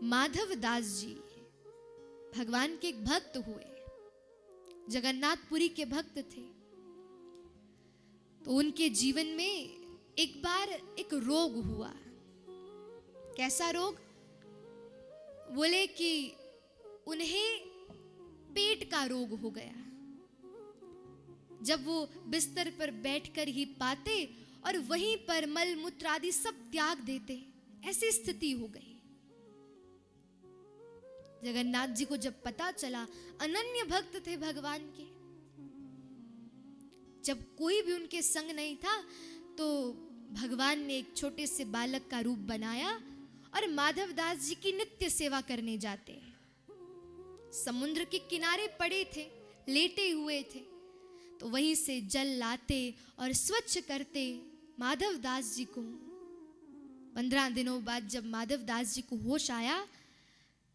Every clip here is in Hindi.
माधव दास जी भगवान के एक भक्त हुए, जगन्नाथपुरी के भक्त थे। तो उनके जीवन में एक बार एक रोग हुआ। कैसा रोग? बोले कि उन्हें पेट का रोग हो गया। जब वो बिस्तर पर बैठकर ही पाते और वहीं पर मल मूत्र आदि सब त्याग देते, ऐसी स्थिति हो गई। जगन्नाथ जी को जब पता चला, अनन्य भक्त थे भगवान के, जब कोई भी उनके संग नहीं था तो भगवान ने एक छोटे से बालक का रूप बनाया और माधव दास जी की नित्य सेवा करने जाते। समुद्र के किनारे पड़े थे, लेटे हुए थे, तो वहीं से जल लाते और स्वच्छ करते माधव दास जी को। 15 दिनों बाद जब माधव दास जी को होश आया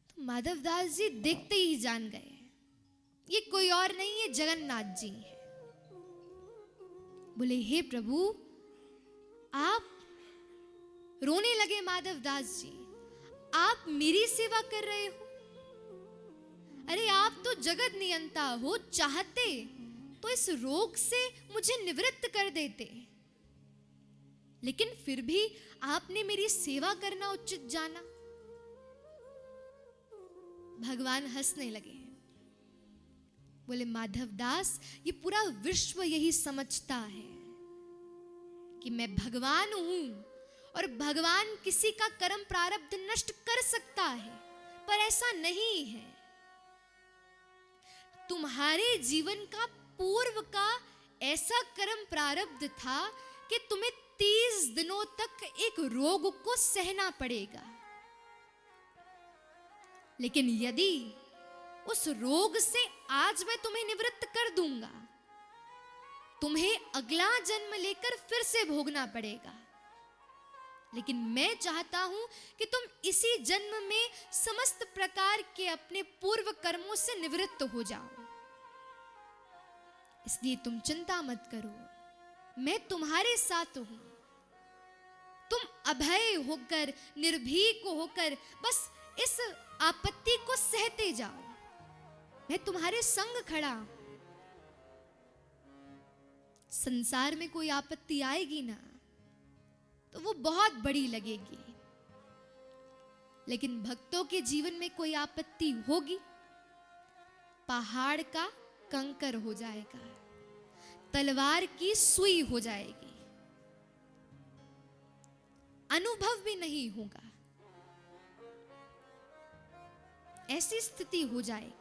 तो माधव दास जी देखते ही जान गए, ये कोई और नहीं है, जगन्नाथ जी हैं। बोले, हे प्रभु, आप रोने लगे। माधव दास जी, आप मेरी सेवा कर रहे हो? अरे आप तो जगत नियंता हो, चाहते तो इस रोग से मुझे निवृत्त कर देते, लेकिन फिर भी आपने मेरी सेवा करना उचित जाना। भगवान हंसने लगे। बोले, माधव दास, ये पूरा विश्व यही समझता है कि मैं भगवान हूं और भगवान किसी का कर्म प्रारब्ध नष्ट कर सकता है, पर ऐसा नहीं है। तुम्हारे जीवन का पूर्व का ऐसा कर्म प्रारब्ध था कि तुम्हें 30 दिनों तक एक रोग को सहना पड़ेगा, लेकिन यदि उस रोग से आज मैं तुम्हें निवृत्त कर दूंगा, तुम्हें अगला जन्म लेकर फिर से भोगना पड़ेगा। लेकिन मैं चाहता हूं कि तुम इसी जन्म में समस्त प्रकार के अपने पूर्व कर्मों से निवृत्त हो जाओ। इसलिए तुम चिंता मत करो, मैं तुम्हारे साथ हूं। तुम अभय होकर, निर्भीक होकर बस इस आपत्ति को सहते जाओ, मैं तुम्हारे संग खड़ा हूं। संसार में कोई आपत्ति आएगी ना तो वो बहुत बड़ी लगेगी, लेकिन भक्तों के जीवन में कोई आपत्ति होगी, पहाड़ का कंकर हो जाएगा, तलवार की सुई हो जाएगी, अनुभव भी नहीं होगा, ऐसी स्थिति हो जाएगी।